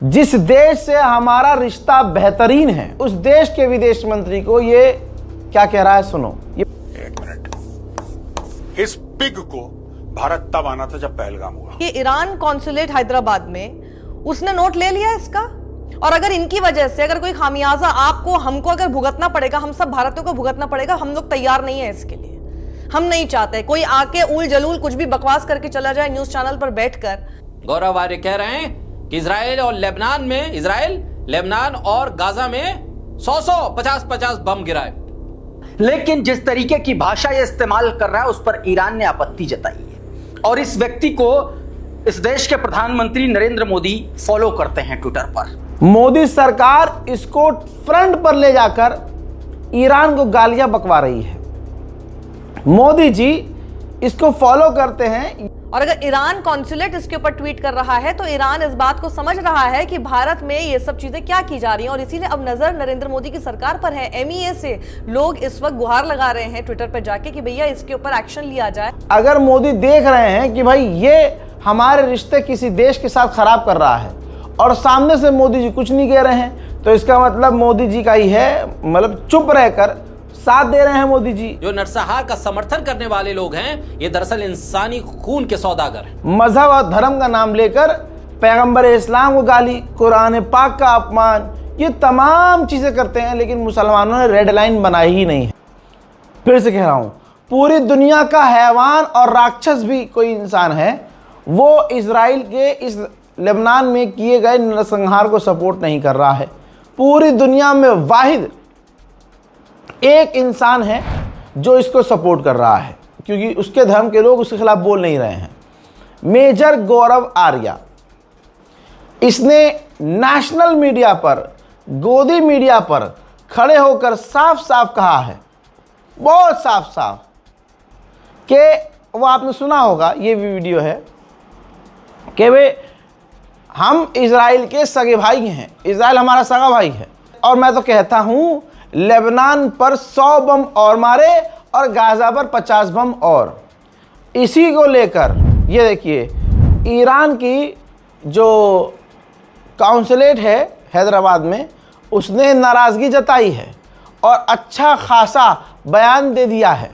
जिस देश से हमारा रिश्ता बेहतरीन है उस देश के विदेश मंत्री को ये क्या कह रहा है, सुनो। एक मिनट। इस पिग को भारत तब आना था जब पहलगाम हुआ। ये ईरान कॉन्सुलेट हैदराबाद में उसने नोट ले लिया इसका, और अगर इनकी वजह से अगर कोई खामियाजा आपको हमको अगर भुगतना पड़ेगा, हम सब भारतीयों को भुगतना पड़ेगा, हम लोग तैयार नहीं है इसके लिए। हम नहीं चाहते कोई आके उल जलूल कुछ भी बकवास करके चला जाए न्यूज चैनल पर बैठकर। गौरव आर्य कह रहे हैं कि इजराइल लेबनान और गाजा में 100 50 बम गिराए। लेकिन जिस तरीके की भाषा ये इस्तेमाल कर रहा है उस पर ईरान ने आपत्ति जताई है, और इस व्यक्ति को इस देश के प्रधानमंत्री नरेंद्र मोदी फॉलो करते हैं ट्विटर पर। मोदी सरकार इसको फ्रंट पर ले जाकर ईरान को गालियां बकवा रही है। मोदी जी इसको फॉलो करते हैं, और अगर ईरान कॉन्सुलेट इसके ऊपर ट्वीट कर रहा है तो ईरान इस बात को समझ रहा है कि भारत में ये सब चीजें क्या की जा रही हैं, और इसीलिए अब नजर नरेंद्र मोदी की सरकार पर है। एमईए से लोग इस वक्त गुहार लगा रहे हैं ट्विटर पर जाके कि भैया इसके ऊपर एक्शन लिया जाए। अगर मोदी देख रहे हैं कि भाई ये हमारे रिश्ते किसी देश के साथ खराब कर रहा है और सामने से मोदी जी कुछ नहीं कह रहे हैं, तो इसका मतलब मोदी जी का ही है, मतलब चुप रहकर साथ दे रहे हैं मोदी जी। जो नरसंहार का समर्थन करने वाले लोग हैं ये दरअसल इंसानी खून के सौदागर हैं। मजहब और धर्म का नाम लेकर पैगंबर इस्लाम को गाली, कुरान पाक का अपमान, ये तमाम चीजें करते हैं, लेकिन मुसलमानों ने रेड लाइन बनाई ही नहीं है। फिर से कह रहा हूं, पूरी दुनिया का हैवान और राक्षस भी कोई इंसान है, वो इजराइल के इस लेबनान में किए गए नरसंहार को सपोर्ट नहीं कर रहा है। पूरी दुनिया में वाहिद एक इंसान है जो इसको सपोर्ट कर रहा है, क्योंकि उसके धर्म के लोग उसके खिलाफ बोल नहीं रहे हैं। मेजर गौरव आर्या, इसने नेशनल मीडिया पर, गोदी मीडिया पर खड़े होकर साफ साफ कहा है, बहुत साफ साफ, कि वो आपने सुना होगा, ये भी वीडियो है, कि वे हम इजराइल के सगे भाई हैं, इजराइल हमारा सगा भाई है, और मैं तो कहता हूं लेबनान पर 100 बम और मारे और गाजा पर 50 बम और। इसी को लेकर ये देखिए, ईरान की जो काउंसलेट है हैदराबाद में, उसने नाराज़गी जताई है और अच्छा खासा बयान दे दिया है,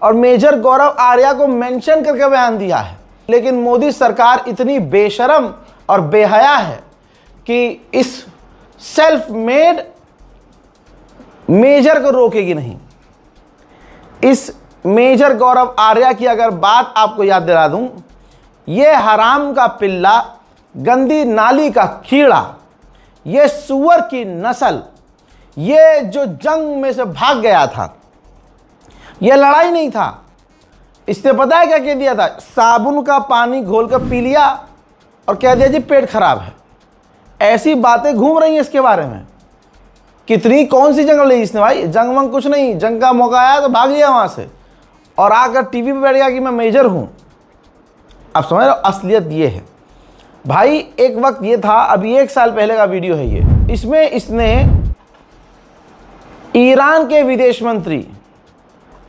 और मेजर गौरव आर्या को मेंशन करके बयान दिया है। लेकिन मोदी सरकार इतनी बेशरम और बेहया है कि इस सेल्फ मेड मेजर को रोकेगी नहीं। इस मेजर गौरव आर्या की अगर बात आपको याद दिला दूं, ये हराम का पिल्ला, गंदी नाली का कीड़ा, ये सुअर की नस्ल, ये जो जंग में से भाग गया था, ये लड़ाई नहीं था, इसने पता है क्या कह दिया था, साबुन का पानी घोलकर पी लिया और कह दिया जी पेट खराब है। ऐसी बातें घूम रही हैं इसके बारे में। कितनी कौन सी जंग लड़ी इसने भाई, जंग वंग कुछ नहीं, जंग का मौका आया तो भाग लिया वहां से और आकर टीवी पे बैठ गया कि मैं मेजर हूं। अब समझ रहे हो, असलियत ये है भाई। एक वक्त ये था, अभी 1 साल पहले का वीडियो है ये, इसमें इसने ईरान के विदेश मंत्री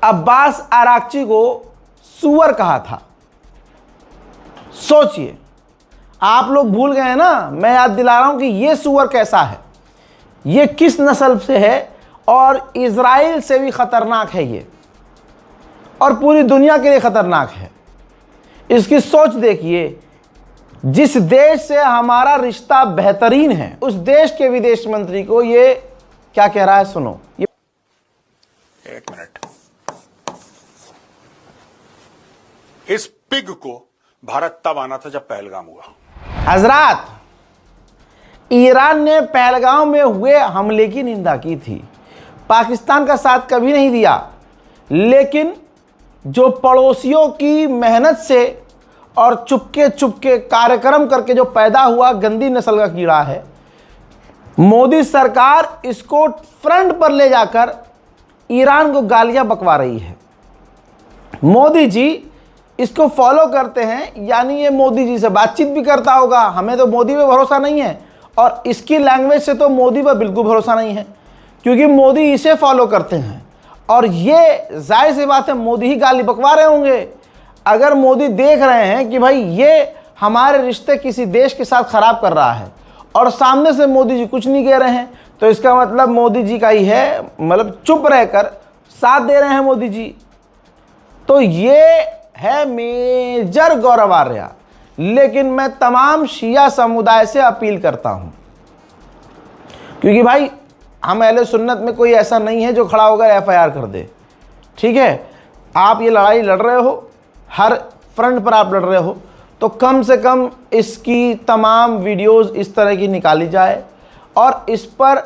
अब्बास आराक्ची को सुअर कहा था। सोचिए, आप लोग भूल गए हैं ना, मैं याद दिला रहा हूं कि ये सुअर कैसा है, ये किस नस्ल से है, और इजराइल से भी खतरनाक है ये, और पूरी दुनिया के लिए खतरनाक है। इसकी सोच देखिए, जिस देश से हमारा रिश्ता बेहतरीन है उस देश के विदेश मंत्री को ये क्या कह रहा है, सुनो। एक मिनट। इस पिग को भारत तब आना था जब पहलगाम हुआ। हजरात, ईरान ने पहलगाम में हुए हमले की निंदा की थी, पाकिस्तान का साथ कभी नहीं दिया, लेकिन जो पड़ोसियों की मेहनत से और चुपके चुपके कार्यक्रम करके जो पैदा हुआ गंदी नस्ल का कीड़ा है, मोदी सरकार इसको फ्रंट पर ले जाकर ईरान को गालियां बकवा रही है। मोदी जी इसको फॉलो करते हैं, यानी ये मोदी जी से बातचीत भी करता होगा। हमें तो मोदी पे भरोसा नहीं है, और इसकी लैंग्वेज से तो मोदी पर बिल्कुल भरोसा नहीं है, क्योंकि मोदी इसे फॉलो करते हैं, और ये जाहिर सी बात है मोदी ही गाली बकवा रहे होंगे। अगर मोदी देख रहे हैं कि भाई ये हमारे रिश्ते किसी देश के साथ खराब कर रहा है और सामने से मोदी जी कुछ नहीं कह रहे हैं, तो इसका मतलब मोदी जी का ही है, मतलब चुप रहकर साथ दे रहे हैं मोदी जी। तो ये है मेजर गौरव आर्या। लेकिन मैं तमाम शिया समुदाय से अपील करता हूं, क्योंकि भाई हम अहले सुन्नत में कोई ऐसा नहीं है जो खड़ा होकर एफआईआर कर दे। ठीक है, आप ये लड़ाई लड़ रहे हो, हर फ्रंट पर आप लड़ रहे हो, तो कम से कम इसकी तमाम वीडियोस इस तरह की निकाली जाए और इस पर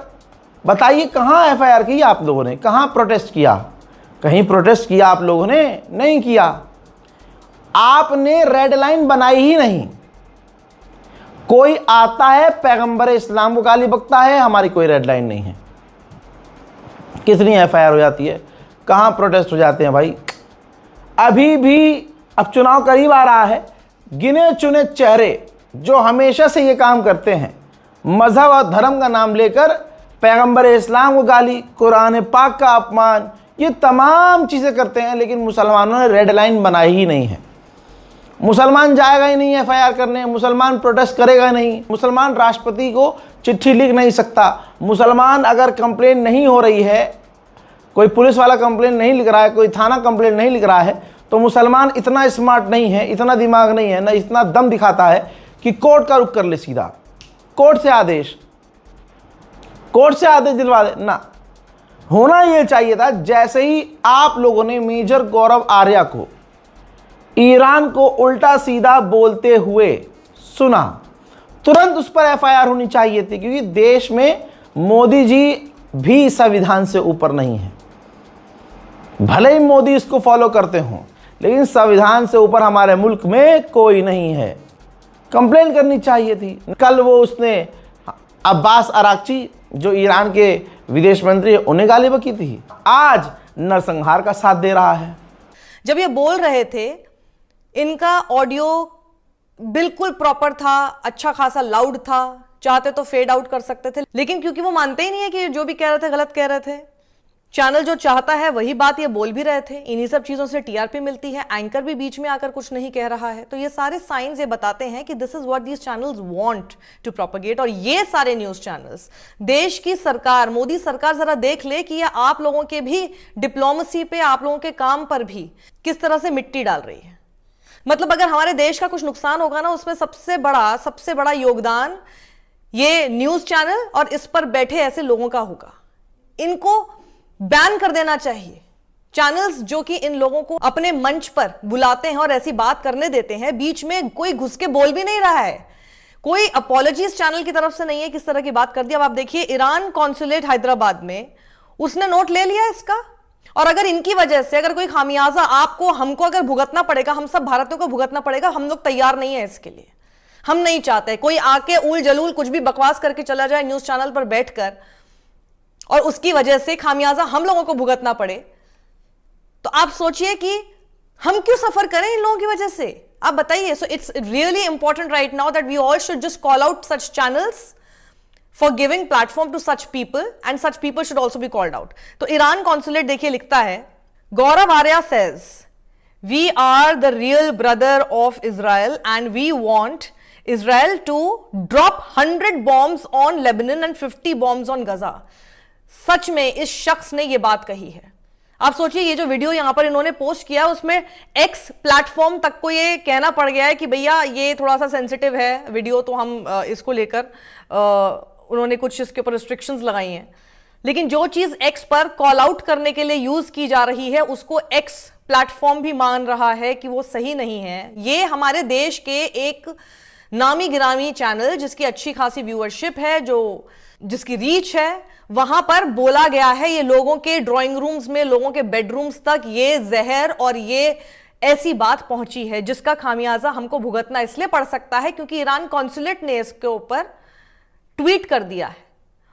बताइए कहाँ एफआईआर की आप लोगों ने, कहाँ प्रोटेस्ट किया? कहीं प्रोटेस्ट किया आप लोगों ने? नहीं किया। आपने रेड लाइन बनाई ही नहीं। कोई आता है पैगंबर इस्लाम को गाली बकता है, हमारी कोई रेड लाइन नहीं है। कितनी एफआईआर हो जाती है, कहाँ प्रोटेस्ट हो जाते हैं भाई। अभी भी अब चुनाव करीब आ रहा है, गिने चुने चेहरे जो हमेशा से ये काम करते हैं, मजहब और धर्म का नाम लेकर पैगंबर इस्लाम को गाली, कुरान पाक का अपमान, ये तमाम चीज़ें करते हैं, लेकिन मुसलमानों ने रेड लाइन बनाई ही नहीं है। मुसलमान जाएगा ही नहीं एफआईआर करने, मुसलमान प्रोटेस्ट करेगा नहीं, मुसलमान राष्ट्रपति को चिट्ठी लिख नहीं सकता, मुसलमान अगर कंप्लेन नहीं हो रही है, कोई पुलिस वाला कंप्लेन नहीं लिख रहा है, कोई थाना कंप्लेन नहीं लिख रहा है, तो मुसलमान इतना स्मार्ट नहीं है, इतना दिमाग नहीं है, ना इतना दम दिखाता है कि कोर्ट का रुख कर ले, सीधा कोर्ट से आदेश दिलवा दे ना। होना ये चाहिए था, जैसे ही आप लोगों ने मेजर गौरव आर्या को ईरान को उल्टा सीधा बोलते हुए सुना, तुरंत उस पर एफआईआर होनी चाहिए थी, क्योंकि देश में मोदी जी भी संविधान से ऊपर नहीं है। भले ही मोदी इसको फॉलो करते हों, लेकिन संविधान से ऊपर हमारे मुल्क में कोई नहीं है। कंप्लेन करनी चाहिए थी। कल वो उसने अब्बास अराक्ची जो ईरान के विदेश मंत्री, उन्हें गाली बकी थी, आज नरसंहार का साथ दे रहा है। जब ये बोल रहे थे, इनका ऑडियो बिल्कुल प्रॉपर था, अच्छा खासा लाउड था, चाहते तो फेड आउट कर सकते थे, लेकिन क्योंकि वो मानते ही नहीं है कि जो भी कह रहे थे गलत कह रहे थे। चैनल जो चाहता है वही बात ये बोल भी रहे थे। इन्हीं सब चीजों से टीआरपी मिलती है, एंकर भी बीच में आकर कुछ नहीं कह रहा है। तो ये सारे साइंस ये बताते हैं कि this is what these channels want to propagate. और ये सारे न्यूज चैनल्स, देश की सरकार, मोदी सरकार जरा देख ले कि ये आप लोगों के भी डिप्लोमेसी पे, आप लोगों के काम पर भी किस तरह से मिट्टी डाल रही है। मतलब अगर हमारे देश का कुछ नुकसान होगा ना, उसमें सबसे बड़ा योगदान ये न्यूज चैनल और इस पर बैठे ऐसे लोगों का होगा। इनको बैन कर देना चाहिए। चैनल्स जो कि इन लोगों को अपने मंच पर बुलाते हैं और ऐसी बात करने देते हैं, बीच में कोई घुस के बोल भी नहीं रहा है, कोई अपॉलॉजी इस चैनल की तरफ से नहीं है, किस तरह की बात कर दी। अब आप देखिए, ईरान कॉन्सुलेट हैदराबाद में उसने नोट ले लिया इसका। और अगर इनकी वजह से अगर कोई खामियाजा आपको, हमको अगर भुगतना पड़ेगा, हम सब भारतीयों को भुगतना पड़ेगा, हम लोग तैयार नहीं है इसके लिए। हम नहीं चाहते कोई आके उल जलूल कुछ भी बकवास करके चला जाए न्यूज चैनल पर बैठकर, और उसकी वजह से खामियाजा हम लोगों को भुगतना पड़े। तो आप सोचिए कि हम क्यों सफर करें इन लोगों की वजह से, आप बताइए। So it's really important right now that we all should just call out such channels for giving platform to such people, and such people should also be called out. तो ईरान कॉन्सुलेट देखिए लिखता है, Gaurav Arya says we are the real brother of Israel and we want Israel to drop 100 bombs on Lebanon and 50 bombs on Gaza। सच में इस शख्स ने यह बात कही है। आप सोचिए, ये जो वीडियो यहां पर इन्होंने पोस्ट किया, उसमें एक्स प्लेटफॉर्म तक को ये कहना पड़ गया है कि भैया ये थोड़ा सा सेंसिटिव है वीडियो, तो हम इसको लेकर उन्होंने कुछ इसके ऊपर रिस्ट्रिक्शंस लगाई हैं। लेकिन जो चीज एक्स पर कॉल आउट करने के लिए यूज की जा रही है, उसको एक्स प्लेटफॉर्म भी मान रहा है कि वो सही नहीं है। ये हमारे देश के एक नामी गिरामी चैनल जिसकी अच्छी खासी व्यूअरशिप है, जो जिसकी रीच है, वहां पर बोला गया है, ये लोगों के ड्राइंग रूम्स में, लोगों के बेडरूम्स तक ये जहर और ये ऐसी बात पहुंची है जिसका खामियाजा हमको भुगतना इसलिए पड़ सकता है क्योंकि ईरान कॉन्सुलेट ने इसके ऊपर ट्वीट कर दिया है।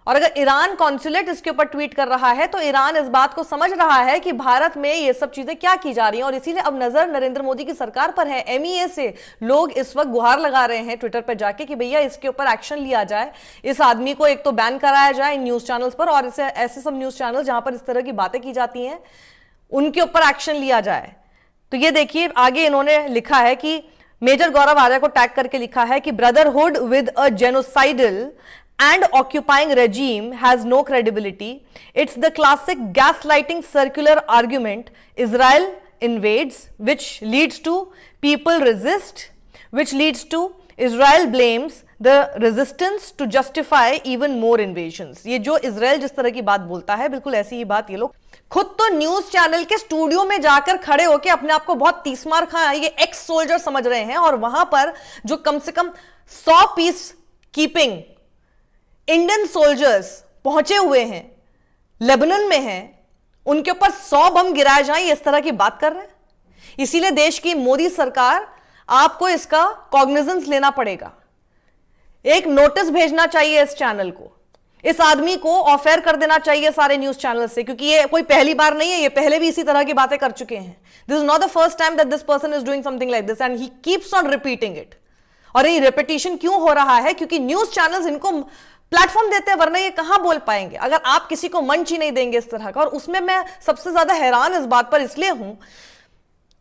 और अगर ईरान कॉन्सुलेट इसके ऊपर ट्वीट कर रहा है तो ईरान इस बात को समझ रहा है कि भारत में ये सब चीजें क्या की जा रही हैं, और इसीलिए अब नजर नरेंद्र मोदी की सरकार पर है। एमईए से लोग इस वक्त गुहार लगा रहे हैं ट्विटर पर जाके कि भैया इसके ऊपर एक्शन लिया जाए, इस आदमी को एक तो बैन कराया जाए इन न्यूज चैनल्स पर, और इसे ऐसे सब न्यूज चैनल जहां पर इस तरह की बातें की जाती हैं उनके ऊपर एक्शन लिया जाए। तो ये देखिए, आगे इन्होंने लिखा है कि मेजर गौरव आर्य को टैग करके लिखा है कि brotherhood with a genocidal and occupying regime has no credibility. It's the classic gaslighting circular argument. Israel invades, which leads to people resist, which leads to Israel blames the resistance to justify even more invasions. ये जो Israel जिस तरह की बात बोलता है, बिल्कुल ऐसी ही बात ये लोग खुद तो न्यूज चैनल के स्टूडियो में जाकर खड़े होकर अपने आप को बहुत तीसमार खां ये एक्स सोल्जर समझ रहे हैं, और वहां पर जो कम से कम 100 पीस कीपिंग इंडियन सोल्जर्स पहुंचे हुए हैं, लेबनान में हैं, उनके ऊपर 100 बम गिराए जाएं, इस तरह की बात कर रहे हैं। इसीलिए देश की मोदी सरकार, आपको इसका कॉग्निजेंस लेना पड़ेगा, एक नोटिस भेजना चाहिए इस चैनल को, इस आदमी को ऑफ एयर कर देना चाहिए सारे न्यूज चैनल से, क्योंकि ये कोई पहली बार नहीं है, ये पहले भी इसी तरह की बातें कर चुके हैं। This is not the first time that this person is doing something like this and he keeps on repeating it. और ये रिपीटिशन क्यों हो रहा है? क्योंकि न्यूज चैनल्स इनको प्लेटफॉर्म देते हैं, वरना ये कहां बोल पाएंगे अगर आप किसी को मंच ही नहीं देंगे इस तरह का। और उसमें मैं सबसे ज्यादा हैरान इस बात पर इसलिए हूं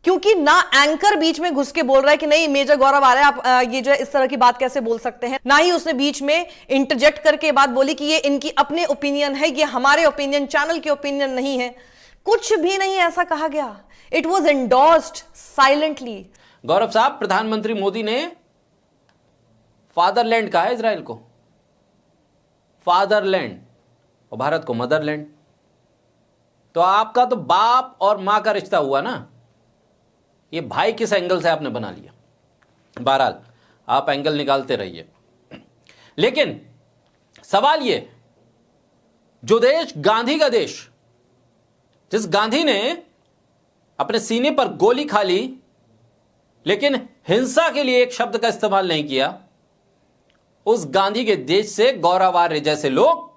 क्योंकि ना एंकर बीच में घुस के बोल रहा है कि नहीं मेजर गौरव आ रहा है, आप ये जो है इस तरह की बात कैसे बोल सकते हैं, ना ही उसने बीच में इंटरजेक्ट करके बात बोली कि ये इनकी अपने ओपिनियन है, ये हमारे ओपिनियन, चैनल के ओपिनियन नहीं है। कुछ भी नहीं ऐसा कहा गया। It was endorsed silently. Gaurav साहब, प्रधानमंत्री मोदी ने फादरलैंड कहा है इजराइल को, फादरलैंड, और भारत को मदरलैंड। तो आपका तो बाप और मां का रिश्ता हुआ ना, ये भाई किस एंगल से आपने बना लिया। बहरहाल आप एंगल निकालते रहिए, लेकिन सवाल ये, जो देश गांधी का देश, जिस गांधी ने अपने सीने पर गोली खा ली लेकिन हिंसा के लिए एक शब्द का इस्तेमाल नहीं किया, उस गांधी के देश से गौरव आर्य जैसे लोग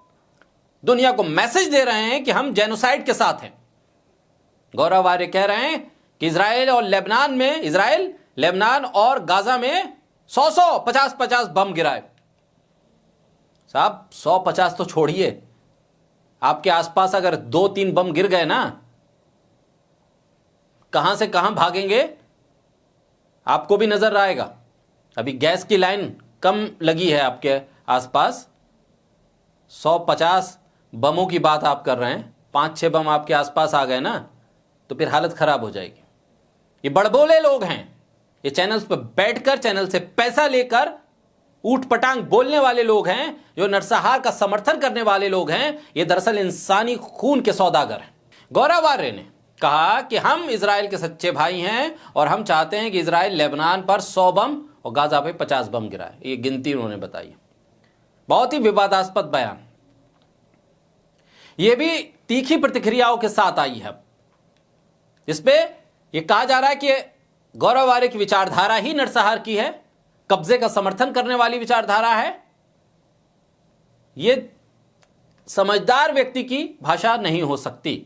दुनिया को मैसेज दे रहे हैं कि हम जेनोसाइड के साथ हैं। गौरव आर्य कह रहे हैं कि इजराइल और लेबनान में, इजराइल, लेबनान और गाजा में 100 50 बम गिराए। साहब 100-50 तो छोड़िए, आपके आसपास अगर 2-3 बम गिर गए ना, कहां से कहां भागेंगे आपको भी नजर आएगा। अभी गैस की लाइन कम लगी है आपके आसपास, 100-50 बमों की बात आप कर रहे हैं, 5-6 बम आपके आसपास आ गए ना तो फिर हालत खराब हो जाएगी। ये बड़बोले लोग हैं, ये चैनल्स पर बैठकर चैनल से पैसा लेकर ऊट पटांग बोलने वाले लोग हैं, जो नरसंहार का समर्थन करने वाले लोग हैं। ये दरअसल इंसानी खून के सौदागर हैं। गौरव आर्य ने कहा कि हम इजराइल के सच्चे भाई हैं और हम चाहते हैं कि इजराइल लेबनान पर 100 बम और गाजा पे 50 बम गिराए। ये गिनती उन्होंने बताई। बहुत ही विवादास्पद बयान, ये भी तीखी प्रतिक्रियाओं के साथ आई है। इसपे ये कहा जा रहा है कि गौरव आर्य की विचारधारा ही नरसंहार की है, कब्जे का समर्थन करने वाली विचारधारा है। ये समझदार व्यक्ति की भाषा नहीं हो सकती।